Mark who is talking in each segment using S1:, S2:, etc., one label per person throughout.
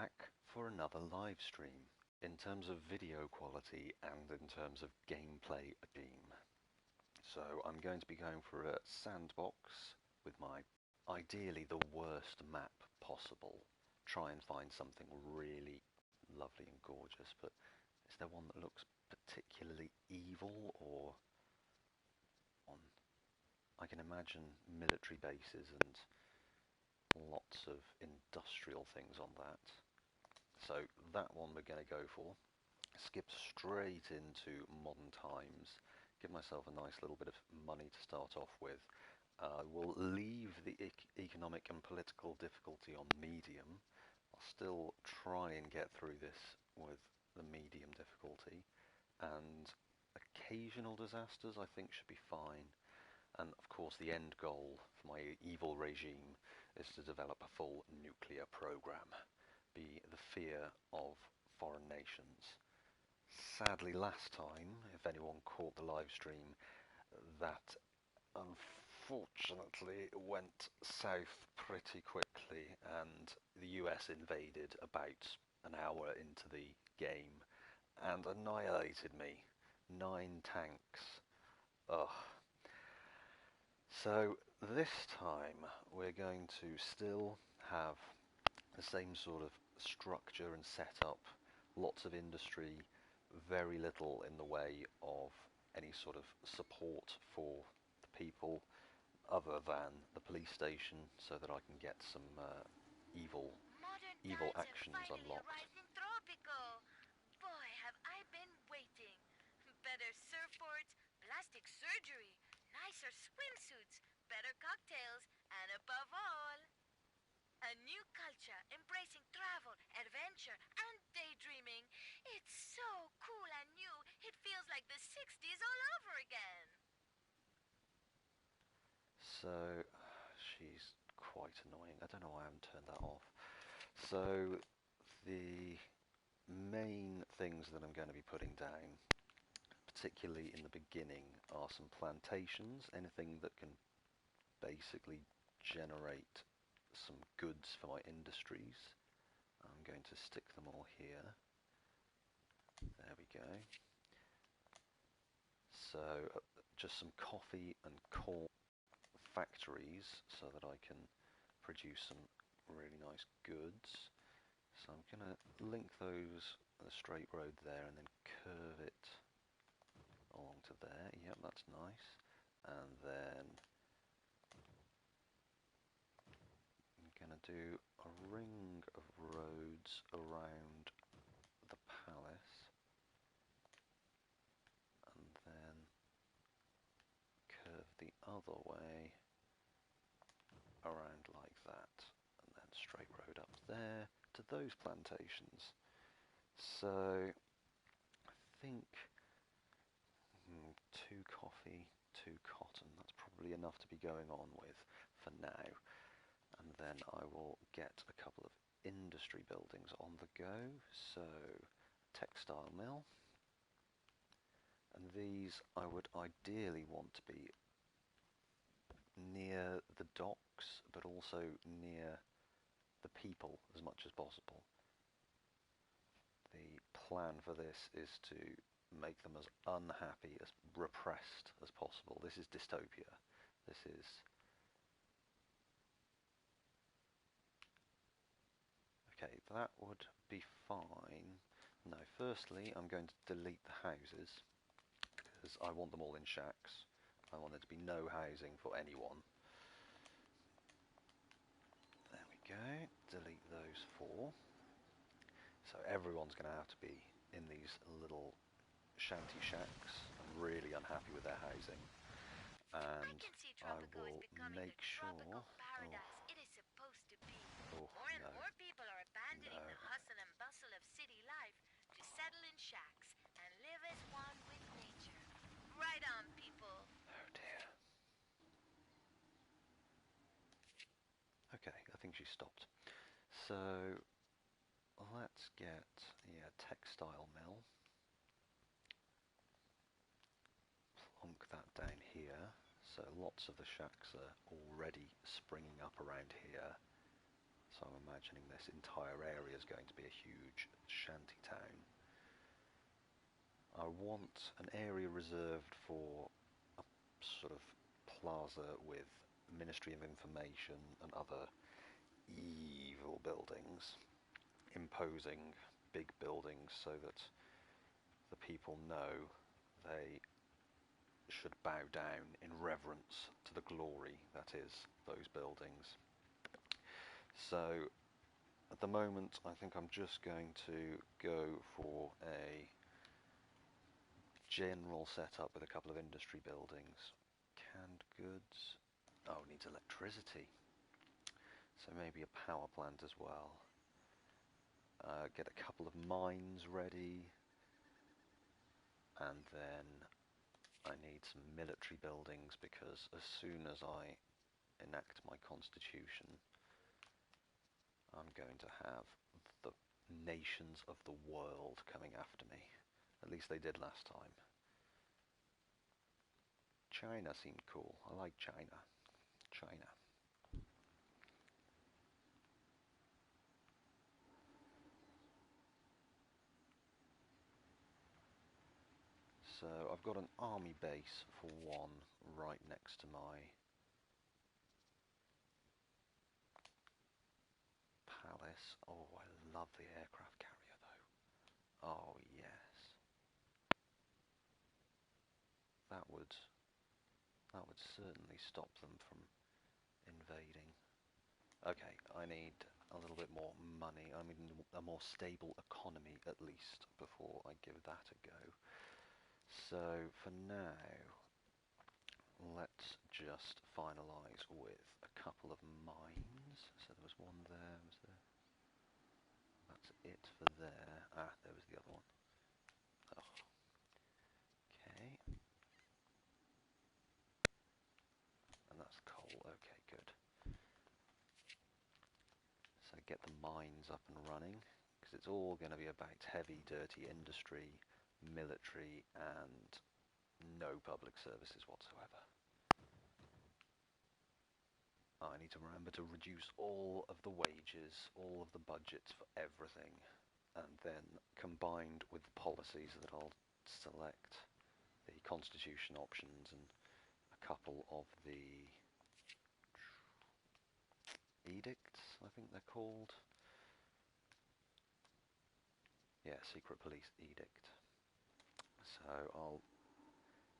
S1: back for another live stream in terms of video quality and in terms of gameplay team. So I'm going to be going for a sandbox with my ideally the worst map possible. Try and find something really lovely and gorgeous, but is there one that looks particularly evil or on? I can imagine military bases and lots of industrial things on that. So that one we're going to go for. Skip straight into modern times. Give myself a nice little bit of money to start off with. We'll leave the economic and political difficulty on medium. I'll still try and get through this with the medium difficulty. And occasional disasters I think should be fine. And of course the end goal for my evil regime is to develop a full nuclear program. Be the fear of foreign nations. Sadly last time, if anyone caught the live stream, that unfortunately went south pretty quickly and the US invaded about an hour into the game and annihilated me. 9 tanks. Ugh. So this time we're going to still have the same sort of structure and setup, lots of industry, very little in the way of any sort of support for the people other than the police station so that I can get some evil actions unlocked.
S2: Arrived in Tropico. Boy, have I been waiting. Better surfboards, plastic surgery, nicer swimsuits, better cocktails, and above all, a new culture embracing travel, adventure, and daydreaming. It's so cool and new, it feels like the 60s all over again.
S1: So she's quite annoying. I don't know why I haven't turned that off. So the main things that I'm going to be putting down, particularly in the beginning, are some plantations, anything that can basically generate some goods for my industries. I'm going to stick them all here. There we go. So just some coffee and corn factories so that I can produce some really nice goods. So I'm going to link those on a straight road there and then curve it along to there. Yep, that's nice. And then I'm going to do a ring of roads around the palace and then curve the other way around like that and then straight road up there to those plantations. So I think 2 coffee, 2 cotton, that's probably enough to be going on with for now. And then I will get a couple of industry buildings on the go. So textile mill, and these I would ideally want to be near the docks but also near the people as much as possible. The plan for this is to make them as unhappy, as repressed as possible. This is dystopia. This is... Okay, that would be fine. No, firstly I'm going to delete the houses because I want them all in shacks. I want there to be no housing for anyone. There we go, delete those 4. So everyone's going to have to be in these little shanty shacks. I'm really unhappy with their housing. And I will make sure...
S2: paradise it is supposed to be.
S1: Oh,
S2: More and
S1: no.
S2: more people are abandoning
S1: No.
S2: the hustle and bustle of city life to settle in shacks and live as one with nature. Right on, people.
S1: Oh dear. Okay, I think she stopped. So let's get, textile mill. Plonk that down here. So lots of the shacks are already springing up around here. So so I'm imagining this entire area is going to be a huge shanty town. I want an area reserved for a sort of plaza with Ministry of Information and other evil buildings, imposing big buildings so that the people know they should bow down in reverence to the glory that is those buildings. So at the moment I think I'm just going to go for a general setup with a couple of industry buildings. Canned goods. Oh, it needs electricity. So maybe a power plant as well. Get a couple of mines ready. And then I need some military buildings because as soon as I enact my constitution, I'm going to have the nations of the world coming after me. At least they did last time. China seemed cool. I like China. China. So I've got an army base for one right next to my palace. Oh, I love the aircraft carrier though. Oh yes. That would certainly stop them from invading. Okay, I need a little bit more money. I mean a more stable economy at least before I give that a go. So for now, let's just finalise with a couple of mines. So there was one there, was there? That's it for there. Ah, there was the other one. Oh. Okay. And that's coal. Okay, good. So get the mines up and running, because it's all going to be about heavy, dirty industry, military, and no public services whatsoever. I need to remember to reduce all of the wages, all of the budgets for everything, and then combined with the policies that I'll select the constitution options and a couple of the edicts, I think they're called. Yeah, secret police edict. So I'll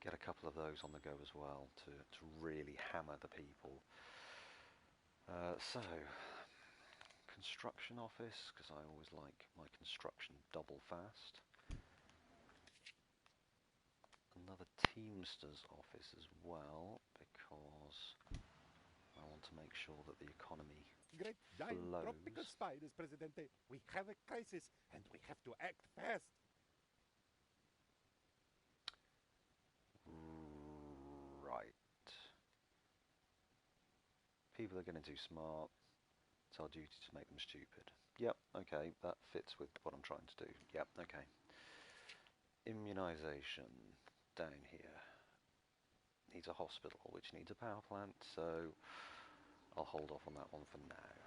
S1: get a couple of those on the go as well to really hammer the people. So construction office, because I always like my construction double fast. Another Teamsters office as well, because I want to make sure that the economy
S3: Great giant
S1: flows.
S3: tropical spiders, Presidente. We have a crisis and we have to act fast.
S1: Right. People are getting too smart. It's our duty to make them stupid. Yep, okay, that fits with what I'm trying to do. Yep, okay. Immunisation, down here. Needs a hospital, which needs a power plant, so I'll hold off on that one for now.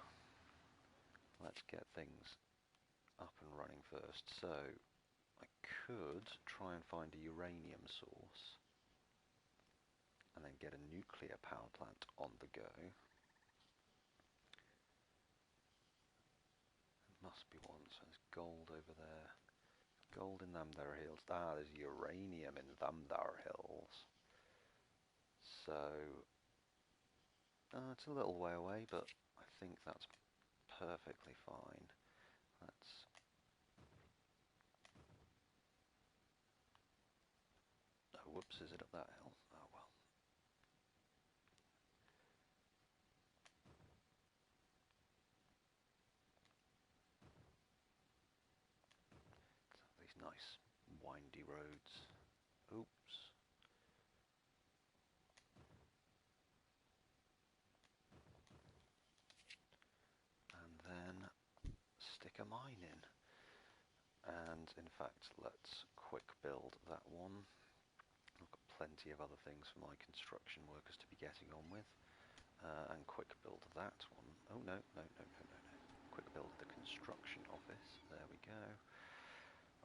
S1: Let's get things up and running first. So, I could try and find a uranium source, and then get a nuclear power plant on the go. Must be one, so there's gold over there. Gold in them there hills. Ah, there's uranium in them there hills. So, it's a little way away, but I think that's perfectly fine. Let's... Oh, whoops, is it up that hill? Oh, well. These nice windy roads. Oops. And then stick a mine in. And in fact, let's quick build that one. I've got plenty of other things for my construction workers to be getting on with. And quick build that one. Oh no, no, no, no, no, no. quick build of the construction office. There we go.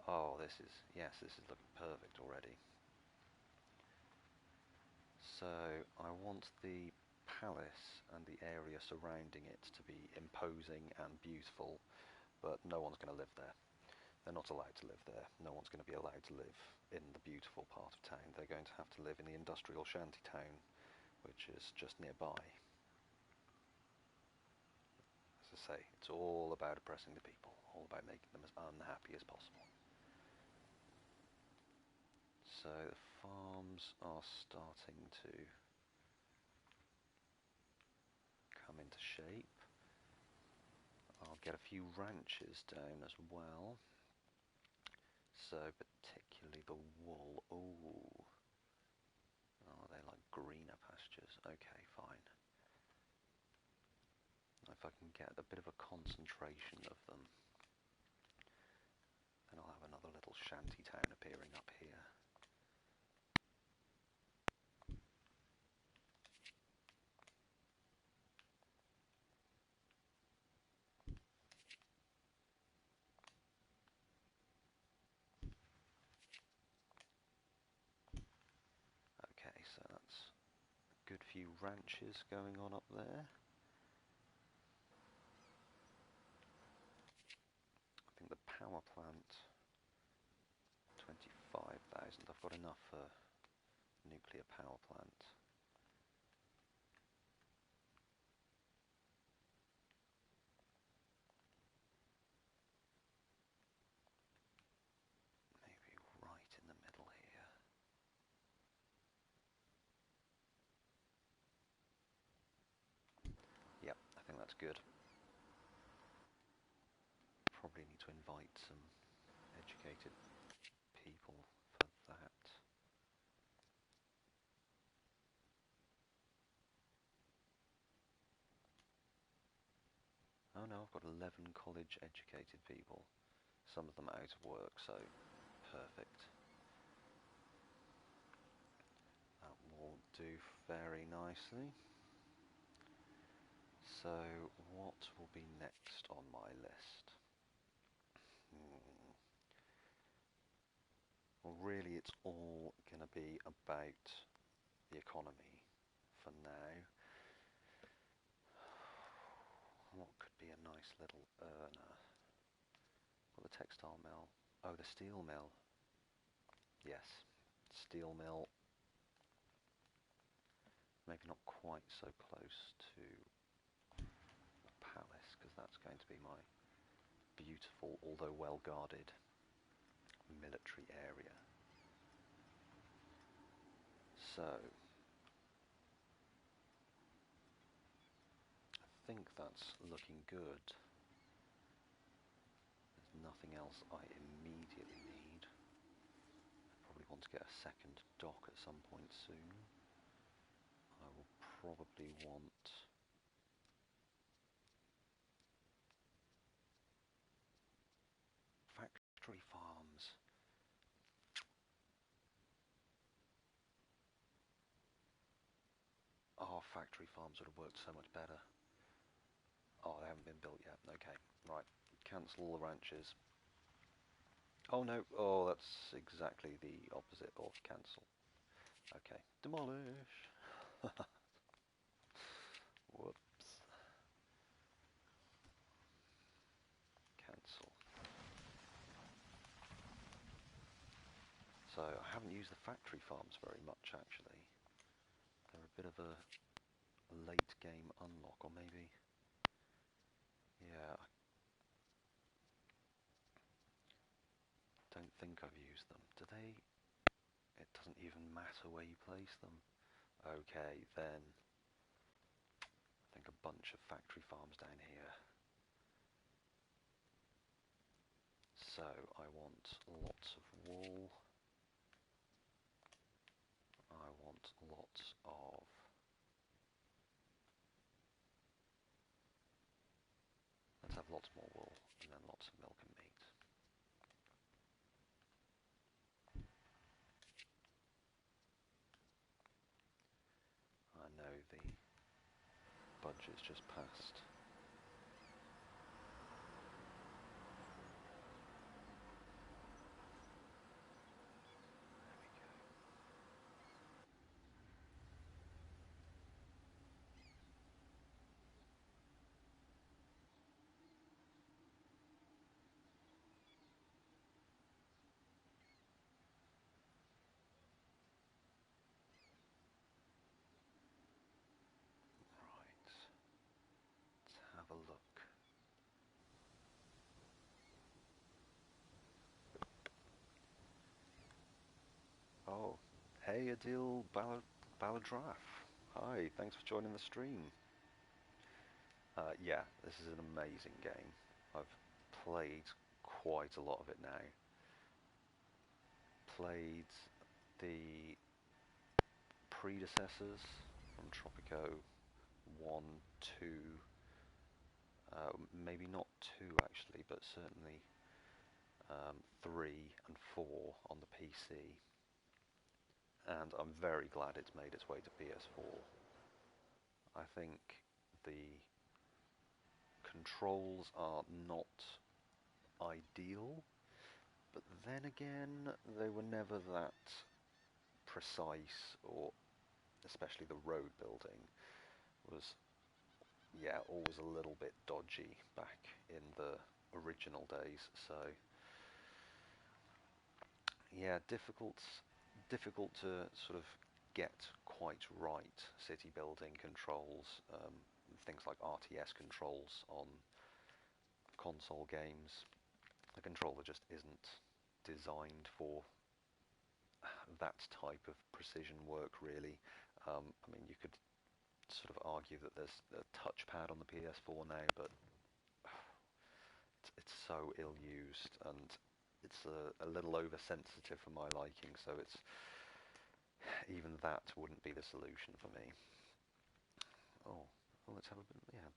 S1: Oh, this is looking perfect already. So I want the palace and the area surrounding it to be imposing and beautiful, but no one's going to live there. They're not allowed to live there. No one's going to be allowed to live in the beautiful part of town. They're going to have to live in the industrial shanty town, which is just nearby. As I say, it's all about oppressing the people, all about making them as unhappy as possible. So the farms are starting to come into shape. I'll get a few ranches down as well. So particularly the wool. Ooh. Oh, they like greener pastures. Okay, fine. If I can get a bit of a concentration of them, then I'll have another little shanty town appearing up here. Okay, so that's a good few ranches going on up there. I think the power plant, 25,000. I've got enough for nuclear power plant. Maybe right in the middle here. Yep, I think that's good. Probably need to invite some educated people for that. Oh no, I've got 11 college educated people. Some of them out of work, so perfect. That will do very nicely. So what will be next on my list? Well, really it's all going to be about the economy for now. What could be a nice little earner? Well, the textile mill. Oh, the steel mill. Yes, steel mill. Maybe not quite so close to the palace, because that's going to be my beautiful, although well guarded, military area. So I think that's looking good. There's nothing else I immediately need. I probably want to get a second dock at some point soon. I will probably want factory farms. Oh, factory farms would have worked so much better. Oh, they haven't been built yet. Okay, right. Cancel all the ranches. Oh no, oh, that's exactly the opposite of cancel. Okay, demolish. Whoops. Cancel. So I haven't used the factory farms very much actually. They're a bit of a late game unlock, or maybe, yeah, I don't think I've used them. Do they? It doesn't even matter where you place them. Okay, then I think a bunch of factory farms down here. So I want lots of wool. I want lots of let's have lots more wool and then lots of milk and meat. I know the budget's just passed Hey Adil Baladraf. Hi, thanks for joining the stream. Yeah, this is an amazing game. I've played quite a lot of it now. Played the predecessors from Tropico 1, 2, maybe not 2 actually, but certainly 3 and 4 on the PC. And I'm very glad it's made its way to PS4. I think the controls are not ideal, but then again, they were never that precise, or especially the road building was, yeah, always a little bit dodgy back in the original days. So yeah, difficult to sort of get quite right city building controls, things like RTS controls on console games. The controller just isn't designed for that type of precision work, really. I mean, you could sort of argue that there's a touchpad on the PS4 now, but it's so ill-used, and it's a little oversensitive for my liking, so it's even that wouldn't be the solution for me. Oh, well, let's have a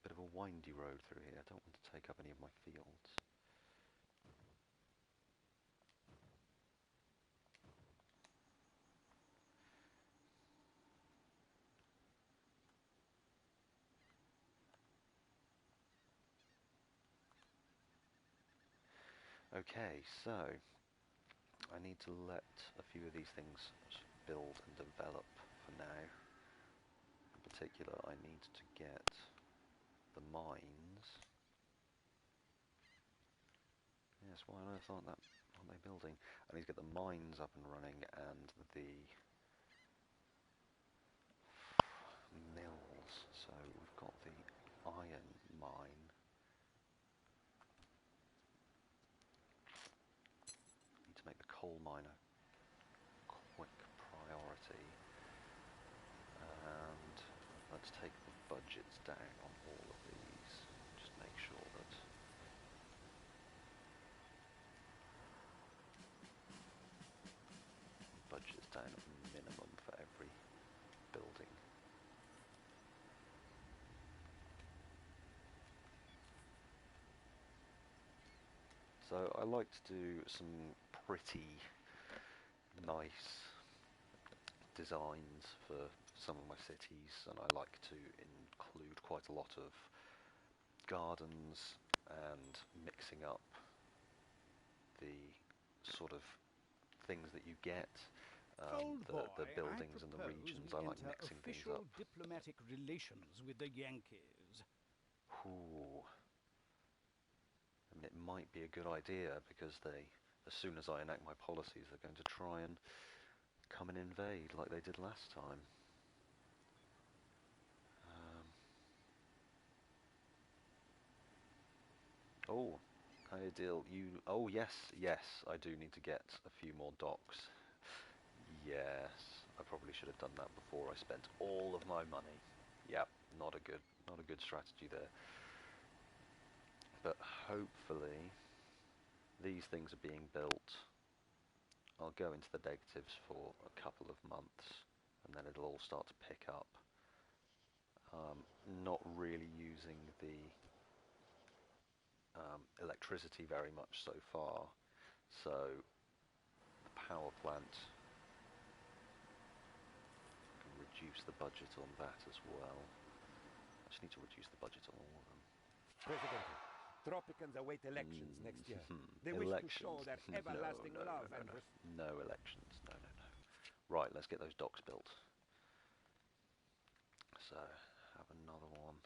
S1: bit of a windy road through here. I don't want to take up any of my fields. Okay, so I need to let a few of these things build and develop for now. In particular, I need to get the mines. Yes, why on earth aren't they building? I need to get the mines up and running and the mills. So we've got the iron mine. Need to make the coal mine a quick priority. And let's take the budgets down on all of these. Just make sure that budget's down at minimum for every building. So I like to do some pretty nice designs for some of my cities, and I like to include quite a lot of gardens and mixing up the sort of things that you get, the buildings and the regions. I like mixing things up.
S4: Diplomatic relations with the Yankees.
S1: Ooh. I mean, it might be a good idea because as soon as I enact my policies, they're going to try and come and invade like they did last time. Oh, ideal. Oh, yes, I do need to get a few more docks. Yes, I probably should have done that before I spent all of my money. Yep, not a good strategy there. But hopefully, these things are being built. I'll go into the negatives for a couple of months, and then it'll all start to pick up. Not really using the electricity very much so far, so the power plant can reduce the budget on that as well. I just need to reduce the budget on all of them.
S3: President, Tropicans await elections next year. They wish to show their everlasting love and
S1: no elections. No. Right, let's get those docks built. So, have another one.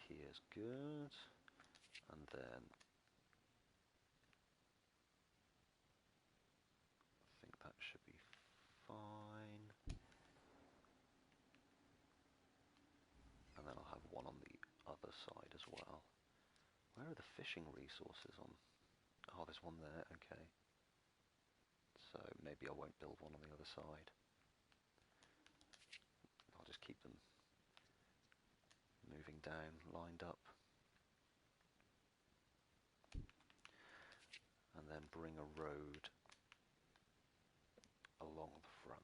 S1: Here's good. And then I think that should be fine. And then I'll have one on the other side as well. Where are the fishing resources on? Oh, there's one there, okay. so maybe I won't build one on the other side. I'll just keep them moving down, lined up, and then bring a road along the front.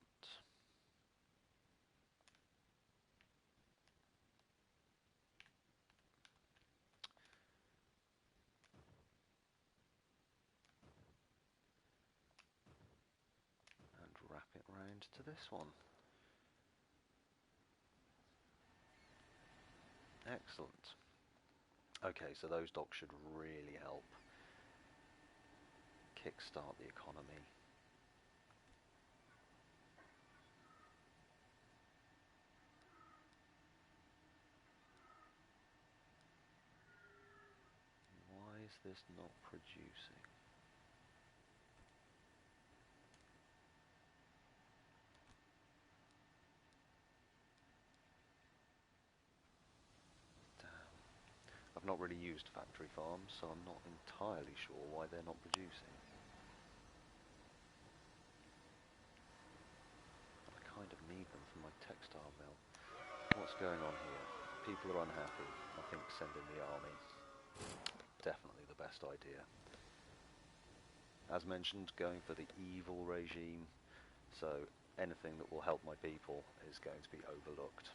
S1: And wrap it round to this one. Excellent. Okay, so those docks should really help kickstart the economy. Why is this not producing? I've not really used factory farms, so I'm not entirely sure why they're not producing. I kind of need them for my textile mill. What's going on here? People are unhappy. I think send in the army. Definitely the best idea. As mentioned, going for the evil regime, so anything that will help my people is going to be overlooked.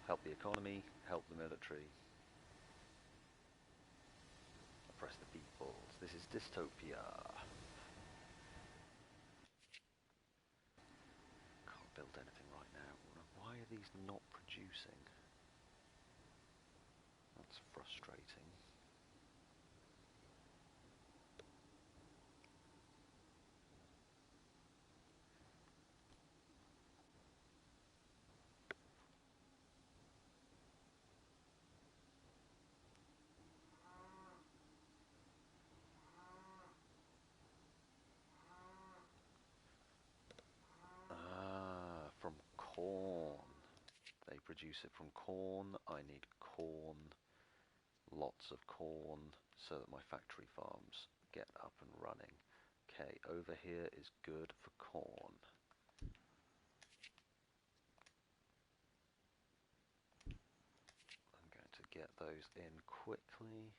S1: Help the economy, help the military. Oppress the peoples. This is dystopia. Can't build anything right now. Why are these not producing? That's frustrating. From corn. They produce it from corn. I need corn, lots of corn, so that my factory farms get up and running. Okay, over here is good for corn. I'm going to get those in quickly.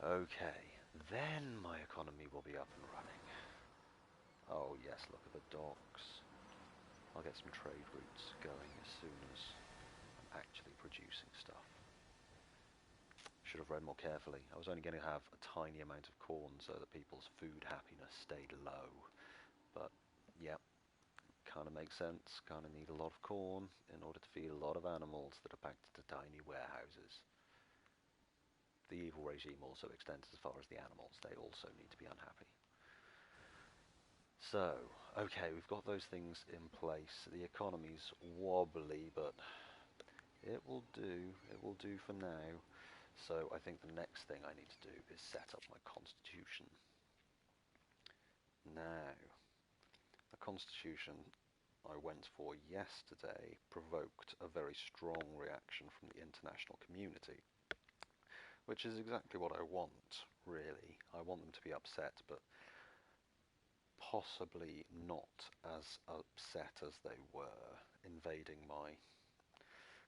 S1: Okay, then my economy will be up and running. Oh yes, look at the docks. I'll get some trade routes going as soon as I'm actually producing stuff. Should have read more carefully. I was only going to have a tiny amount of corn so that people's food happiness stayed low. But, yeah, kind of makes sense. Kind of need a lot of corn in order to feed a lot of animals that are packed into tiny warehouses. The evil regime also extends as far as the animals. They also need to be unhappy. So, okay, we've got those things in place. The economy's wobbly, but it will do. It will do for now. So I think the next thing I need to do is set up my constitution. Now, the constitution I went for yesterday provoked a very strong reaction from the international community, which is exactly what I want, really. I want them to be upset, but possibly not as upset as they were invading my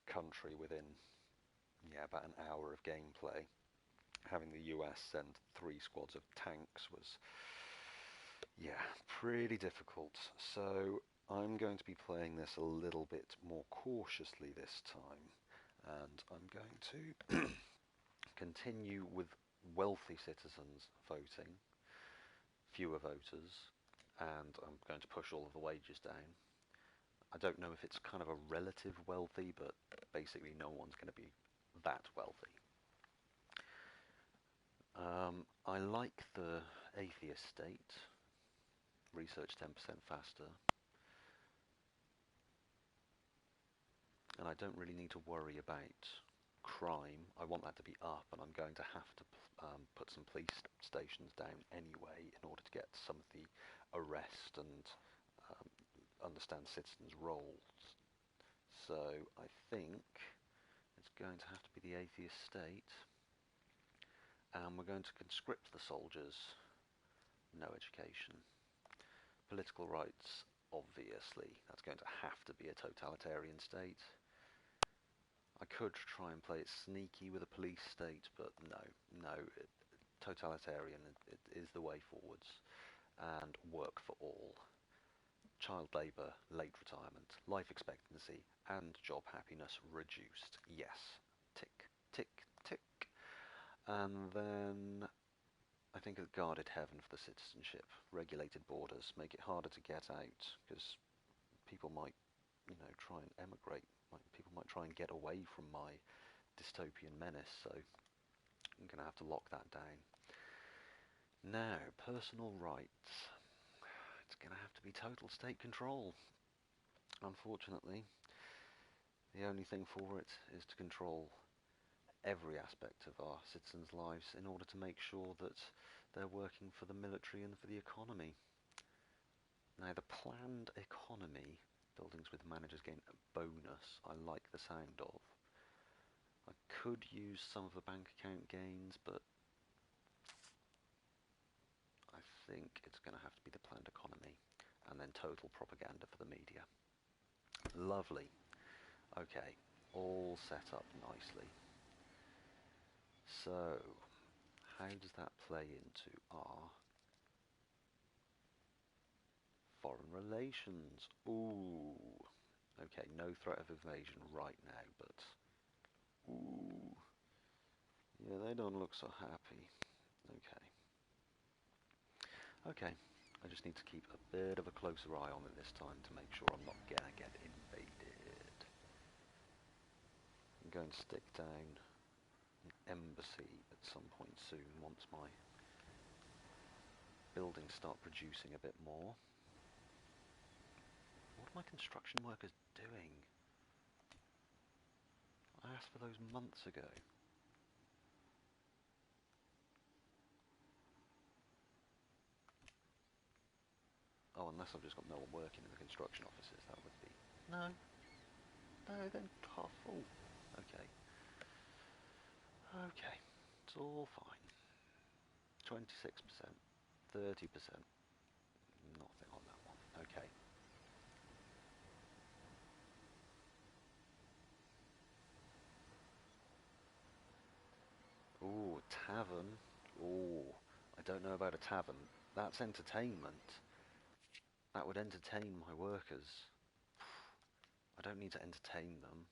S1: country within about an hour of gameplay. Having the US send 3 squads of tanks was pretty difficult. So I'm going to be playing this a little bit more cautiously this time, and I'm going to continue with wealthy citizens voting, fewer voters, and I'm going to push all of the wages down. I don't know if it's kind of a relative wealthy, but basically no one's going to be that wealthy. I like the atheist state. Research 10% faster. And I don't really need to worry about crime. I want that to be up, and I'm going to have to put some police stations down anyway in order to get some of the arrest and understand citizens' roles. So I think going to have to be the atheist state. And we're going to conscript the soldiers. No education. Political rights, obviously. That's going to have to be a totalitarian state. I could try and play it sneaky with a police state, but no. Totalitarian is the way forwards. And work for all. Child labour, late retirement, life expectancy, and job happiness reduced. Yes. Tick, tick, tick. And then I think a guarded heaven for the citizenship. Regulated borders, make it harder to get out, because people might, try and emigrate. People might try and get away from my dystopian menace, so I'm going to have to lock that down. Now, personal rights. It's going to have to be total state control. Unfortunately, the only thing for it is to control every aspect of our citizens' lives in order to make sure that they're working for the military and for the economy. Now, the planned economy, buildings with managers gain a bonus, I like the sound of. I could use some of the bank account gains, but I think it's going to have to be the planned economy, and then total propaganda for the media. Lovely. Okay, all set up nicely. So, how does that play into our foreign relations? Ooh. Okay, no threat of invasion right now, but ooh. Yeah, they don't look so happy. Okay, I just need to keep a bit of a closer eye on it this time to make sure I'm not gonna get invaded. I'm going to stick down an embassy at some point soon once my buildings start producing a bit more. What are my construction workers doing? I asked for those months ago. Oh, unless I've just got no one working in the construction offices, that would be... No, then careful. Okay. Okay, it's all fine. 26%, 30%, nothing on that one. Okay. Ooh, tavern. Ooh, I don't know about a tavern. That's entertainment. That would entertain my workers. I don't need to entertain them.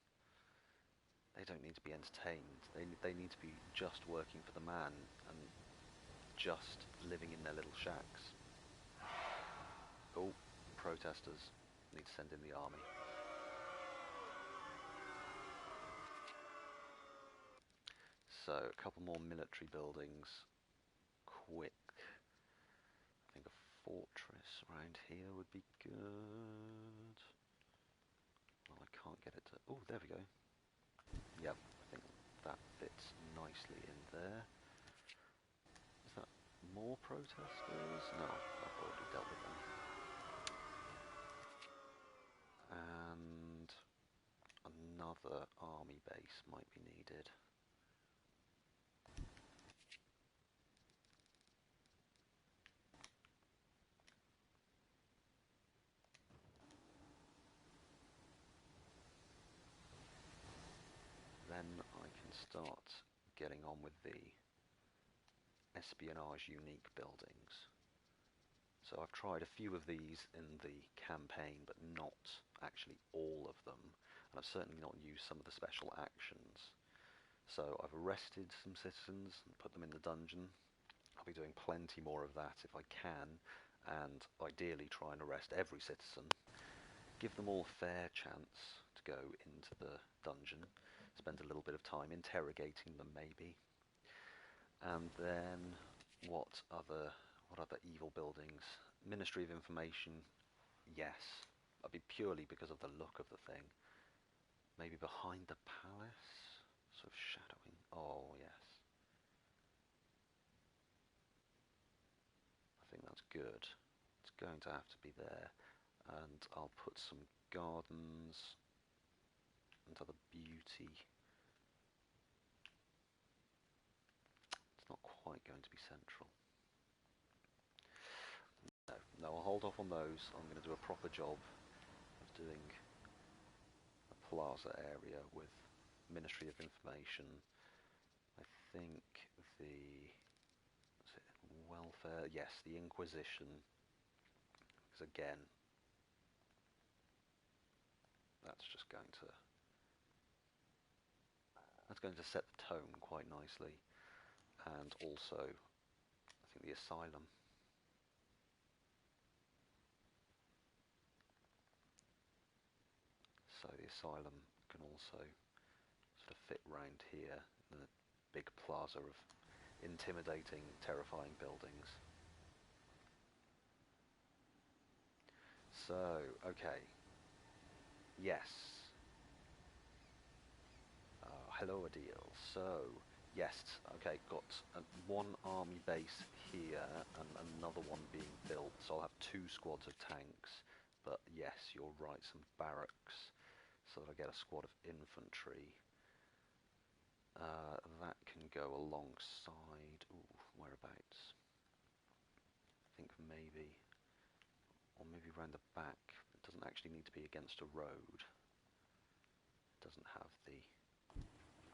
S1: They don't need to be entertained. They need to be just working for the man and just living in their little shacks. Oh, protesters. Need to send in the army. So, a couple more military buildings. Quick. I think a fortress around here would be good. Well, I can't get it to... Oh, there we go. Yep, I think that fits nicely in there. Is that more protesters? No, I've already dealt with them. And another army base might be needed. Then I can start getting on with the espionage unique buildings. So I've tried a few of these in the campaign, but not actually all of them. And I've certainly not used some of the special actions. So I've arrested some citizens and put them in the dungeon. I'll be doing plenty more of that if I can, and ideally try and arrest every citizen. Give them all a fair chance to go into the dungeon. Spend a little bit of time interrogating them, maybe. And then what other evil buildings? Ministry of Information, yes. I'd be purely because of the look of the thing. Maybe behind the palace, sort of shadowing. Oh yes. I think that's good. It's going to have to be there. And I'll put some gardens and other beauty quite going to be central. No, I'll hold off on those. I'm going to do a proper job of doing a plaza area with Ministry of Information. I think the welfare, yes, the Inquisition, because again, that's going to set the tone quite nicely, and also I think the Asylum. So the Asylum can also sort of fit round here in the big plaza of intimidating, terrifying buildings. So, okay. Yes. Hello, Adil. So, yes, okay, got one army base here and another one being built. So I'll have 2 squads of tanks. But yes, you're right, some barracks. So that I get a squad of infantry. That can go alongside. Ooh, whereabouts? I think maybe, or maybe round the back. It doesn't actually need to be against a road. It doesn't have the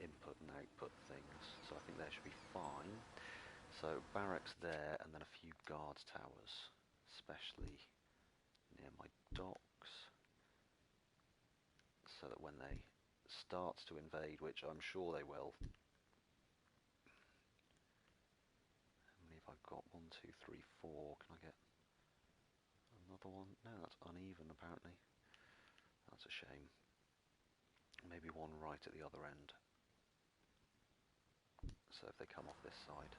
S1: input and output things, so I think that should be fine. So barracks there, and then a few guards towers, especially near my docks, so that when they start to invade, which I'm sure they will. How many have I got? 1, 2, 3, 4. Can I get another one? No, that's uneven apparently. That's a shame. Maybe one right at the other end. So if they come off this side,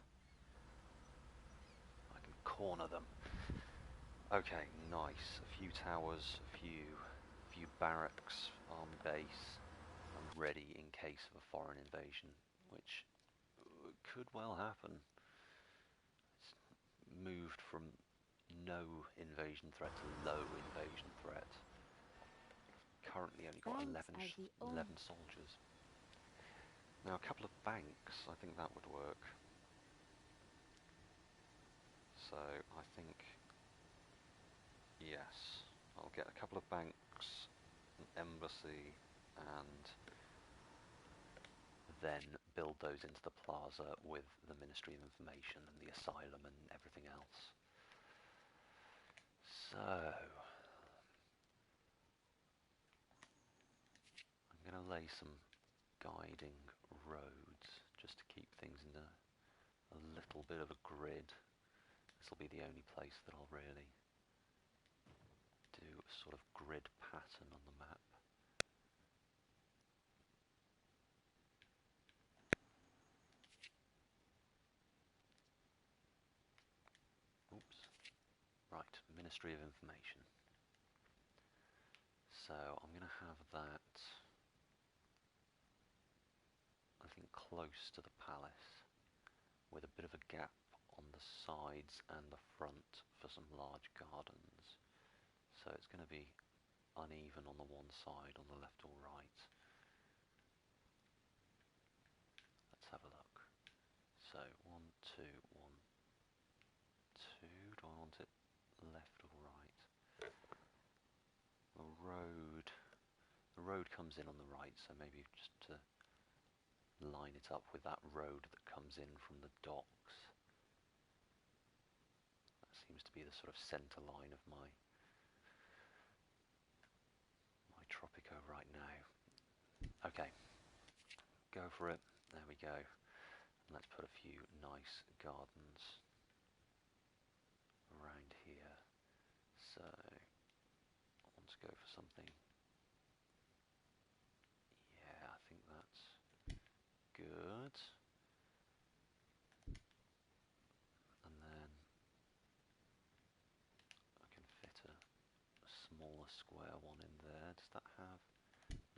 S1: I can corner them. Okay, nice. A few towers, a few barracks, army base. I'm ready in case of a foreign invasion, which could well happen. It's moved from no invasion threat to low invasion threat. Currently only got 11 soldiers. Now a couple of banks, I think that would work. So I think, yes, I'll get a couple of banks, an embassy, and then build those into the plaza with the Ministry of Information and the Asylum and everything else. So I'm going to lay some guiding roads just to keep things in a little bit of a grid. This will be the only place that I'll really do a sort of grid pattern on the map. Oops. Right, Ministry of Information. So I'm going to have that, I think, close to the palace, with a bit of a gap on the sides and the front for some large gardens. So it's going to be uneven on the one side, on the left or right. Let's have a look. So 1, 2, 1, 2. Do I want it left or right? The road comes in on the right, so maybe just to line it up with that road that comes in from the docks. That seems to be the sort of centre line of my Tropico right now. Okay, go for it. There we go. And let's put a few nice gardens around here. So I want to go for something. Yeah, I think that's good. And then I can fit a smaller square one in there. Does that have?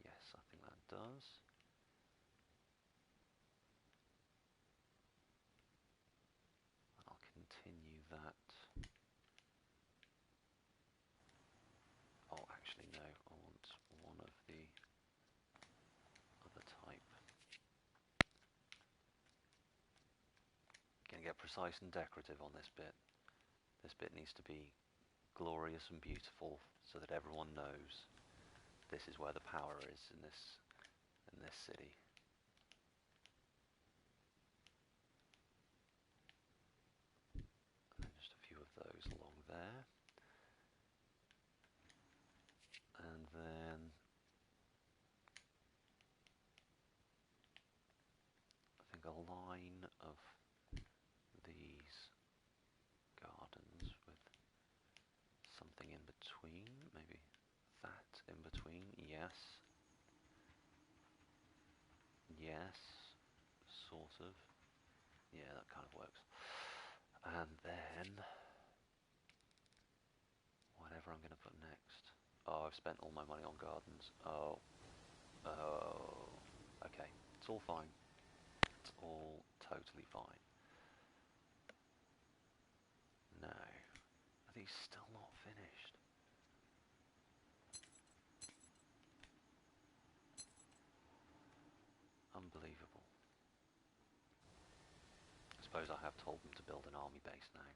S1: Yes, I think that does. I'll continue that. Oh, actually no, I want one of the other type. Gonna get precise and decorative on this bit. This bit needs to be glorious and beautiful so that everyone knows this is where the power is in this city. And then just a few of those along there. And then I think a line of these gardens with something in between, maybe that in between, yes. Yes, sort of. Yeah, that kind of works. And then, whatever I'm going to put next. Oh, I've spent all my money on gardens. Oh. Okay, it's all fine. It's all totally fine. No. Are these still not finished? Unbelievable. I suppose I have told them to build an army base now.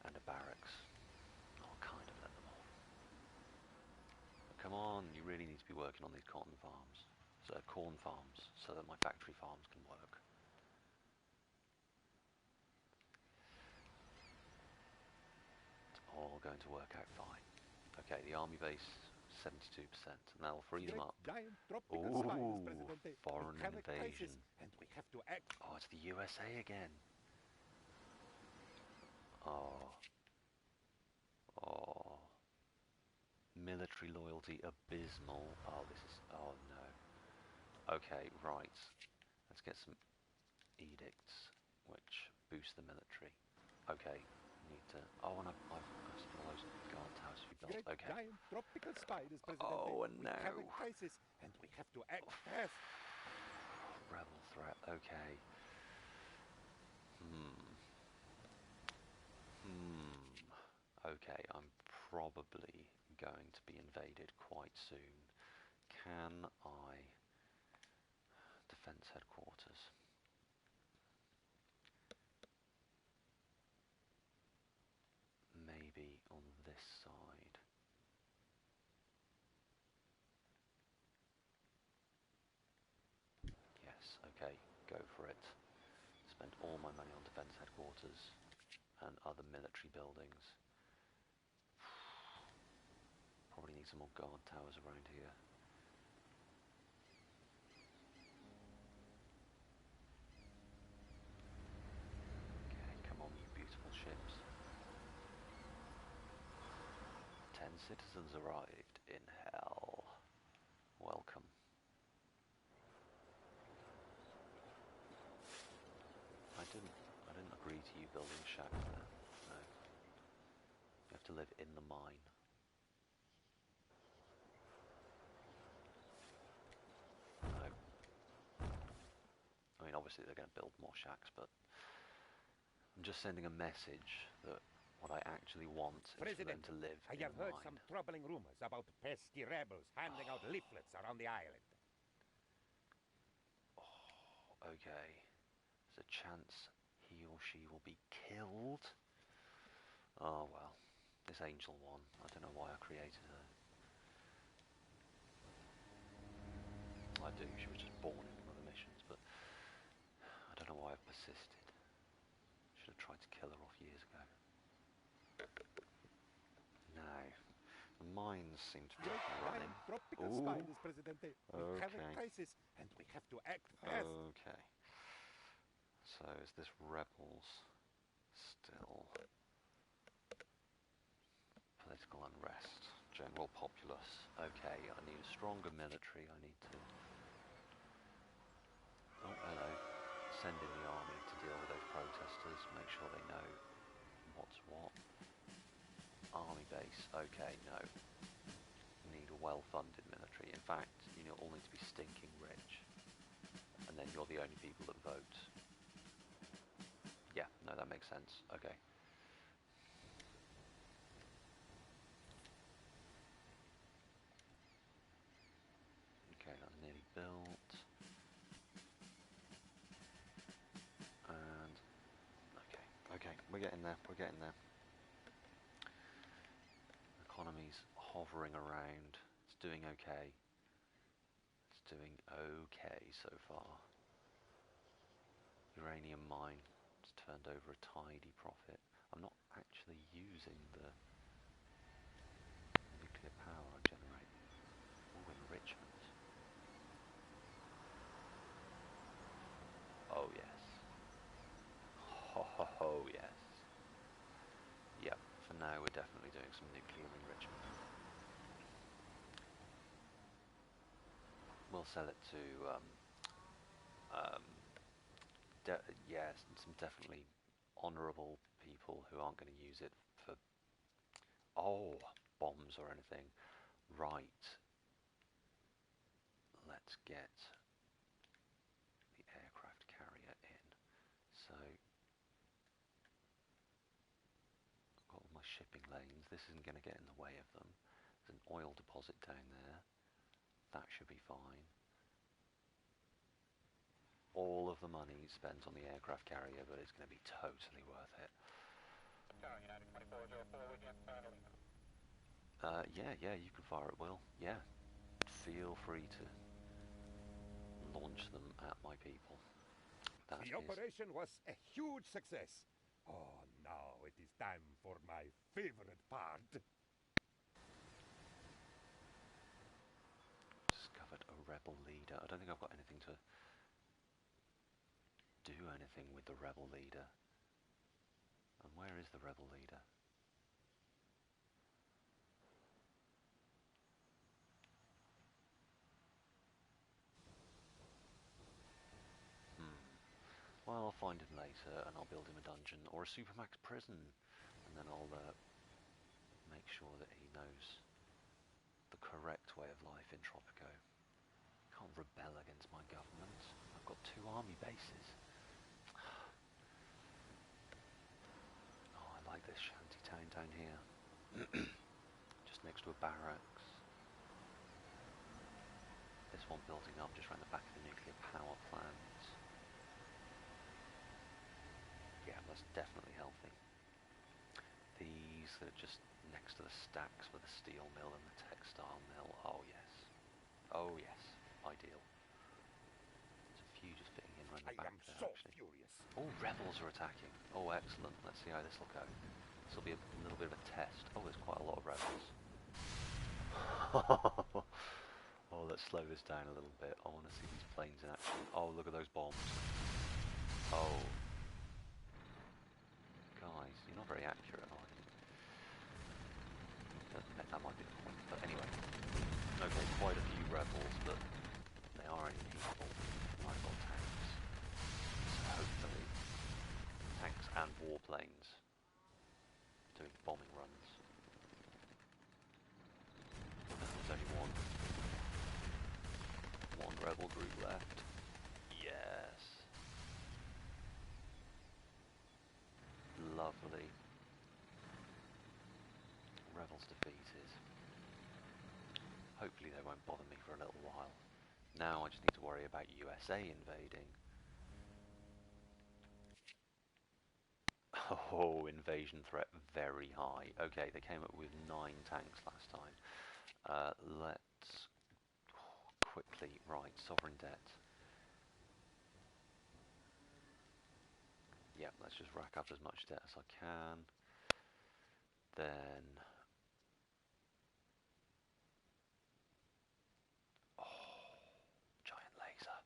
S1: And a barracks. I'll kind of let them off. But come on, you really need to be working on these corn farms, so that my factory farms can work. It's all going to work out fine. Okay, the army base, 72%, and that'll free them up.
S3: Giant tropical spiders,
S1: Ooh,
S3: Presidente.
S1: foreign
S3: We have a
S1: invasion.
S3: crisis, and we have to act.
S1: Oh, it's the USA again. Oh. Military loyalty abysmal. Oh, this is... Oh, no. Okay, right. Let's get some edicts, which boost the military. Okay, need to... Oh, and I've some of those guard towers to be built.
S3: Great
S1: Okay.
S3: giant tropical spiders, Presidente.
S1: Oh,
S3: We have a
S1: no.
S3: crisis, and we have to act fast.
S1: Rebel threat. Okay. Okay, I'm probably going to be invaded quite soon. Can I... Defense headquarters. Maybe on this side. Yes, okay, go for it. Spend all my money on defense headquarters and other military buildings. Probably need some more guard towers around here. Okay, come on, you beautiful ships. 10 citizens arrived in hell. Welcome. I didn't agree to you building shacks there. No. You have to live in the mine. No. I mean, obviously they're going to build more shacks, but I'm just sending a message that what I actually want is for them to live
S3: I
S1: in
S3: have
S1: the
S3: heard
S1: mine.
S3: some troubling rumors about pesky rebels handing out leaflets around the island.
S1: Okay. There's a chance he or she will be killed. Oh well. This angel one. I don't know why I created her. I do. She was just born in one of the missions, but I don't know why I've persisted. Should have tried to kill her off years ago. Now, the mines seem to be running.
S3: Tropical
S1: Ooh.
S3: spiders, Presidente. We have a
S1: Okay.
S3: crisis, and we have to act fast.
S1: Okay. So is this rebels still? Political unrest, general populace. Okay, I need a stronger military. I need to... Oh, hello. Send in the army to deal with those protesters. Make sure they know what's what. Army base. Okay, no. Need a well-funded military. In fact, you all need to be stinking rich. And then you're the only people that vote. Yeah, no, that makes sense. Okay. Okay, that's nearly built. And there. We're getting there. Economy's hovering around. It's doing okay. It's doing okay so far. Uranium mine has turned over a tidy profit. I'm not actually using the nuclear power I generate. Oh, enrichment. Oh yes. Ho ho ho yes. Yep, for now we're definitely doing some nuclear enrichment. We'll sell it to some definitely honourable people who aren't going to use it for bombs or anything. Right. Let's get the aircraft carrier in. So I've got all my shipping lanes. This isn't going to get in the way of them. There's an oil deposit down there. That should be fine. All of the money spent on the aircraft carrier, but it's going to be totally worth it. Yeah, you can fire at will. Yeah, feel free to launch them at my people.
S3: The operation was a huge success. Oh, now it is time for my favorite part.
S1: Discovered a rebel leader. I don't think I've got anything to do anything with the rebel leader. And where is the rebel leader? Well, I'll find him later and I'll build him a dungeon or a supermax prison, and then I'll make sure that he knows the correct way of life in Tropico. Can't rebel against my government. I've got 2 army bases. Oh, I like this shanty town down here. Just next to a barracks. This one building up just around the back of the nuclear power plant. Yeah, that's definitely healthy. These are just next to the stacks with the steel mill and the textile mill. Oh yes. Oh yes. Ideal. There's a few just fitting in around the back there,
S3: so
S1: actually.
S3: Furious.
S1: Oh, rebels are attacking. Oh, excellent. Let's see how this will go. This will be a little bit of a test. Oh, there's quite a lot of rebels. Oh, let's slow this down a little bit. I want to see these planes in action. Oh, look at those bombs. Oh. Guys, you're not very accurate, are you? That might be the point. But anyway. Okay, quite a few rebels, but they are only people. I've got tanks. So hopefully, tanks and warplanes doing bombing runs. There's only one rebel group left. Yes. Lovely. Rebels defeated. Hopefully they won't bother me for a little while. Now I just need to worry about USA invading. Oh, invasion threat very high. Okay, they came up with 9 tanks last time. Let's quickly, right, sovereign debt. Yep, let's just rack up as much debt as I can. Then... Oh, giant laser.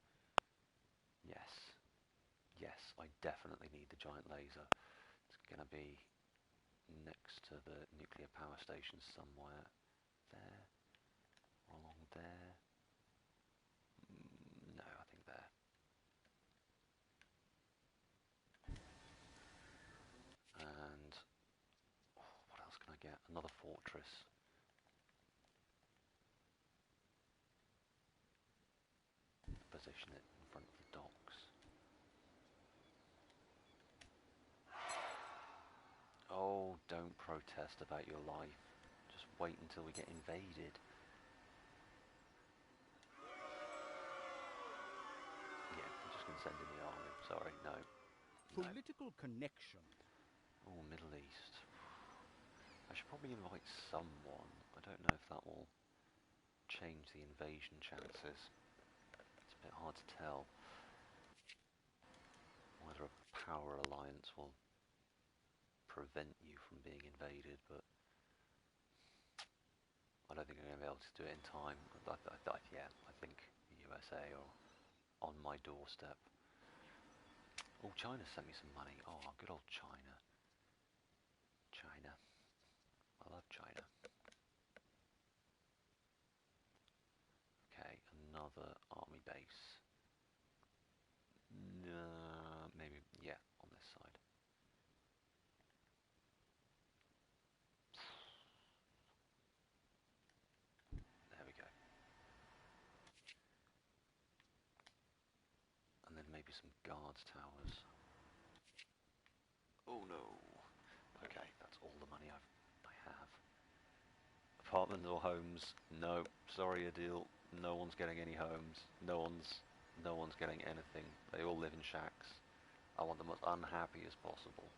S1: Yes. Yes, I definitely need the giant laser. It's going to be next to the nuclear power station somewhere. There. Or along there. No, I think there. And what else can I get? Another fortress. Position it in front of the docks. Oh, don't protest about your life. Just wait until we get invaded. Yeah, I'm just going to send in the army. Sorry, no.
S4: Political connection.
S1: Oh, Middle East. I should probably invite someone. I don't know if that will change the invasion chances. It's a bit hard to tell whether a power alliance will prevent you from being invaded, but I don't think I'm going to be able to do it in time. Yeah, I think the USA are on my doorstep. Oh, China sent me some money. Oh, good old China. China. I love China. Okay, another army base. Maybe, yeah, on this side. There we go. And then maybe some guards towers. Oh no. Okay, that's all the money I have. Apartments or homes? No. Sorry, Adil. No one's getting any homes. No one's getting anything. They all live in shacks. I want them as unhappy as possible.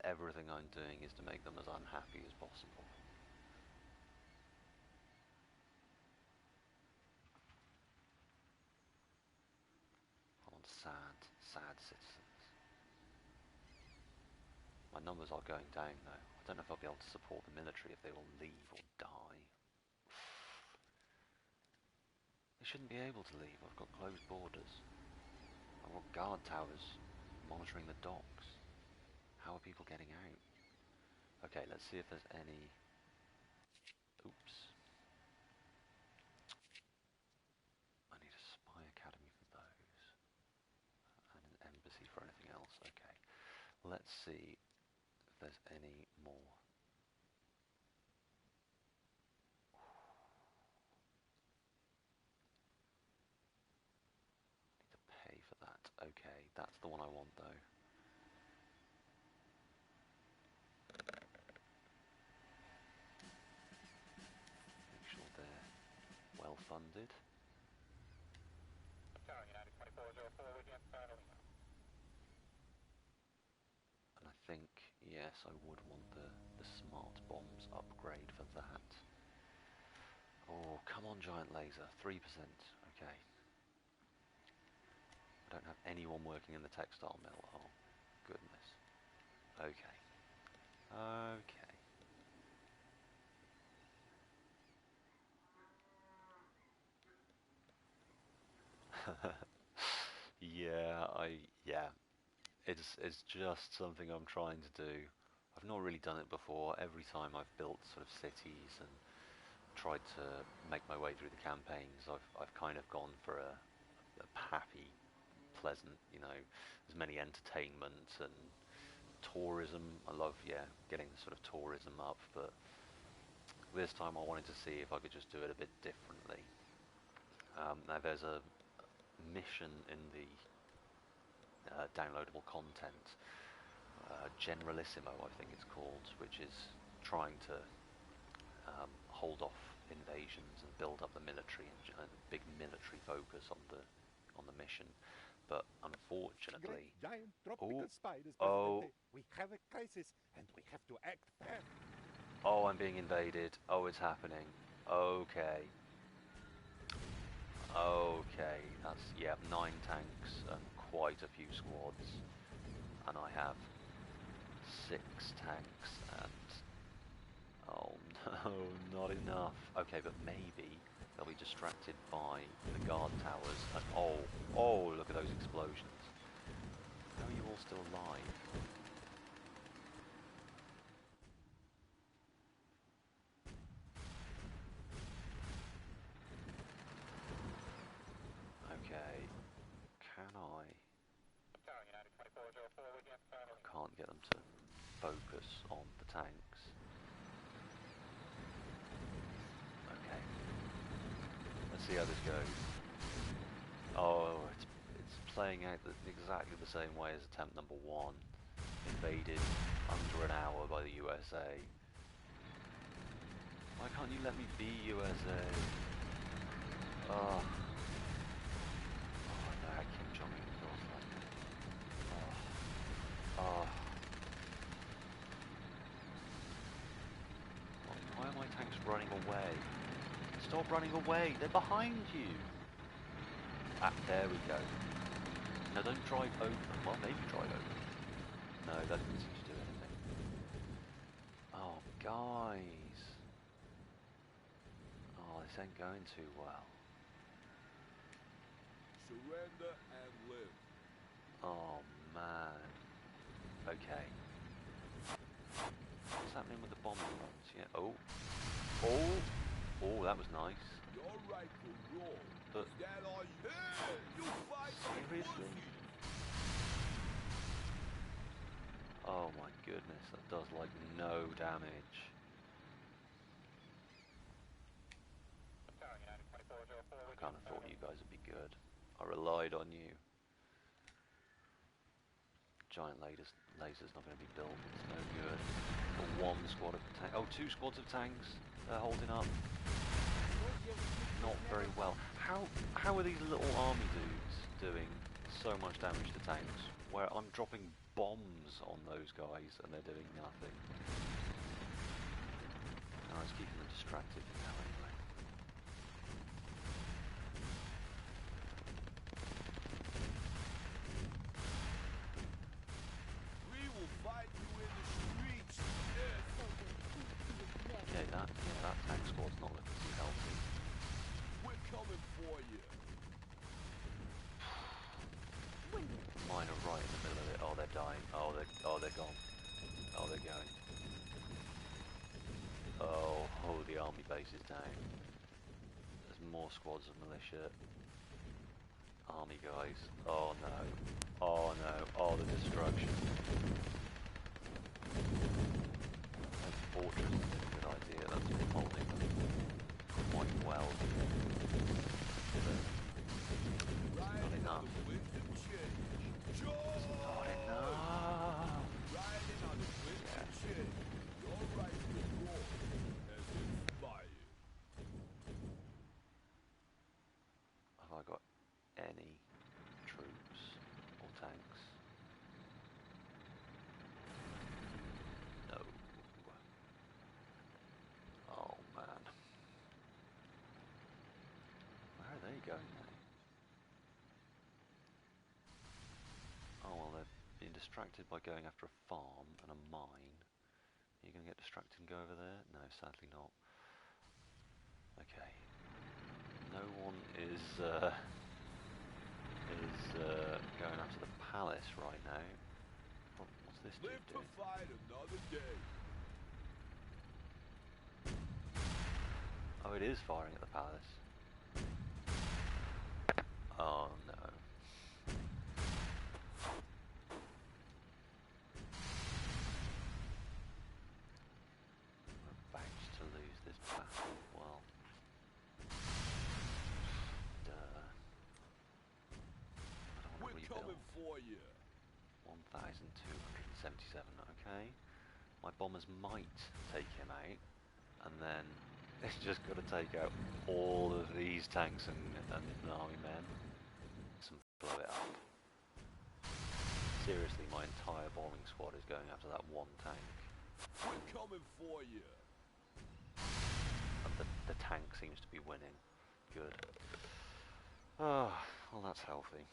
S1: Everything I'm doing is to make them as unhappy as possible. I want sad citizens. My numbers are going down though. I don't know if I'll be able to support the military if they will leave or die. They shouldn't be able to leave. I've got closed borders. I've got guard towers monitoring the docks. How are people getting out? Okay, let's see if there's any... Oops. I need a spy academy for those. And an embassy for anything else. Okay. Let's see if there's any more. Need to pay for that. Okay, that's the one I want though. Make sure they're well funded. And I think, yes, I would want the smart bombs upgrade for that. Oh, come on, giant laser. 3%. Okay. I don't have anyone working in the textile mill. Oh, goodness. Okay. Okay. Yeah. It's just something I'm trying to do. I've not really done it before. Every time I've built sort of cities and tried to make my way through the campaigns, I've kind of gone for a happy, pleasant, as many entertainment and tourism. I love, getting the sort of tourism up, but this time I wanted to see if I could just do it a bit differently. Now there's a mission in the downloadable content, Generalissimo I think it's called, which is trying to hold off invasions and build up the military and big military focus on the mission. But unfortunately,
S3: Great giant tropical spiders,
S1: oh,
S3: we have a crisis and we have to act fast.
S1: oh, I'm being invaded. Oh, it's happening. Okay. Okay, that's, 9 tanks and quite a few squads. And I have 6 tanks and... Oh no, not enough. Okay, but maybe they'll be distracted by the guard towers and... Oh, look at those explosions. How are you all still alive? Okay, can I can't get them to focus on the tanks. Okay, let's see how this goes. Oh, it's playing out exactly the same way as attempt number 1. Invaded under an hour by the USA. Why can't you let me be USA? Oh. running away. Stop running away. They're behind you. Ah, there we go. No, don't drive over. Well, maybe drive over. No, that doesn't seem to do anything. Oh, guys. Oh, this ain't going too well.
S3: Surrender and live.
S1: Oh, man. Okay. What's happening with the bombing runs? Yeah. Oh. Oh. Oh, that was nice.
S3: Your right to rule.
S1: But
S3: Is that all you? Hey, you fight
S1: seriously? Oh my goodness, that does like no damage. I kind of thought you guys would be good. I relied on you. Giant laser's not going to be built. It's no good. Got one squad of tanks. Oh, two squads of tanks. They're holding up. Not very well. How are these little army dudes doing so much damage to tanks? Where I'm dropping bombs on those guys and they're doing nothing. No, it's keeping them distracted for now anyway.
S3: We will fight you in the streets. Yes.
S1: Okay, that tank squad's not looking too healthy.
S3: We're coming for you.
S1: Mine are right in the middle of it. Oh, they're dying. Oh, they're gone. Oh, they're going. Oh, the army base is down. There's more squads of militia. Army guys. Oh no. Oh no. Oh, the destruction. That fortress is a good idea. That's been holding them quite well. But not enough. Not enough. Have I got any troops or tanks? No. Oh man. Where are they going now? Oh well, they're being distracted by going after a farm and a mine. Are you going to get distracted and go over there? No, sadly not. Okay. No one is going after the palace right now. What's this dude
S3: Live to
S1: doing?
S3: fight another day.
S1: Oh, it is firing at the palace. Oh no. We're about to lose this battle. Well, duh. I don't want to
S3: We're coming
S1: rebuild.
S3: for you.
S1: 1,277, okay. My bombers might take him out, and then it's just got to take out all of these tanks and army men. And blow it up. Seriously, my entire bombing squad is going after that one tank.
S3: We're coming for you.
S1: And the tank seems to be winning. Good. Oh, well that's healthy.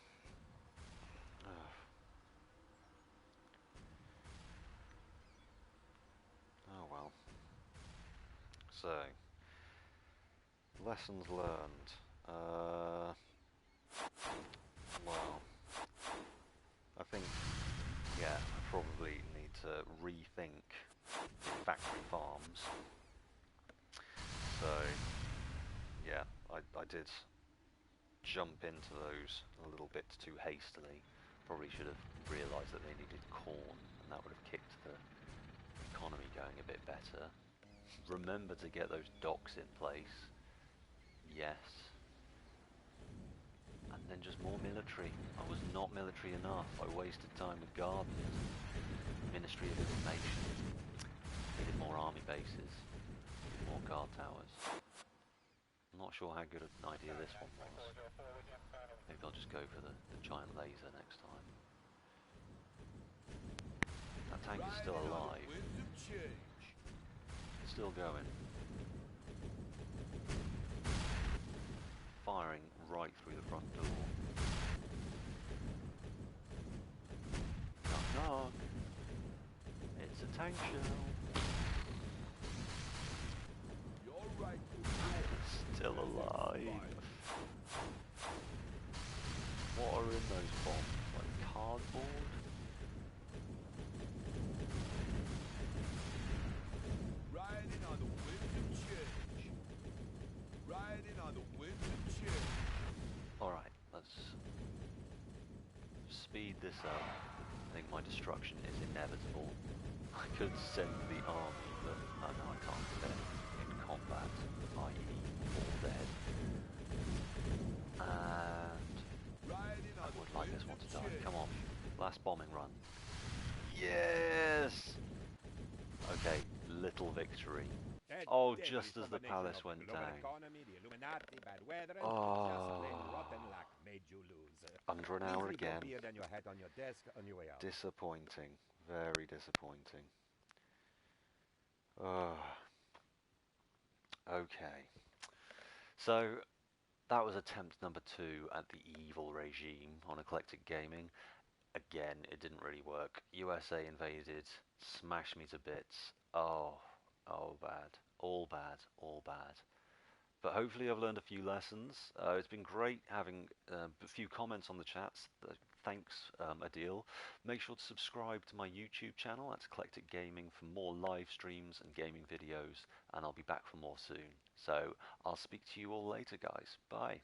S1: Oh. Oh well. So, lessons learned. Well, I think, yeah, I probably need to rethink factory farms. So, yeah, I did jump into those a little bit too hastily. Probably should have realised that they needed corn, and that would have kicked the economy going a bit better. Remember to get those docks in place. Yes. And then just more military. I was not military enough. I wasted time with gardeners. Ministry of Information. Needed more army bases. More guard towers. I'm not sure how good an idea this one was. Maybe I'll just go for the giant laser next time. That tank is still alive. It's still going. firing right through the front door. Knock knock. It's a tank shell.
S3: You're right.
S1: Still alive. What are in those bombs? Like cardboard?
S3: Riding on the wind of change. Riding on the wind of change.
S1: Alright, let's speed this up. I think my destruction is inevitable. I could send the army, but oh no, I can't do that in combat, i.e. all dead. And I would like this one to die. Come on, last bombing run. Yes! Okay, little victory. Oh, just as the palace went down. Oh, under an hour again. Disappointing, very disappointing. Okay, so that was attempt number 2 at the evil regime on Eclectic Gaming. Again, it didn't really work. USA invaded, smashed me to bits. Oh, bad. All bad, all bad. But hopefully I've learned a few lessons. It's been great having a few comments on the chats. Thanks, Adil. Make sure to subscribe to my YouTube channel, that's Eclectic Gaming, for more live streams and gaming videos, and I'll be back for more soon. So I'll speak to you all later, guys. Bye.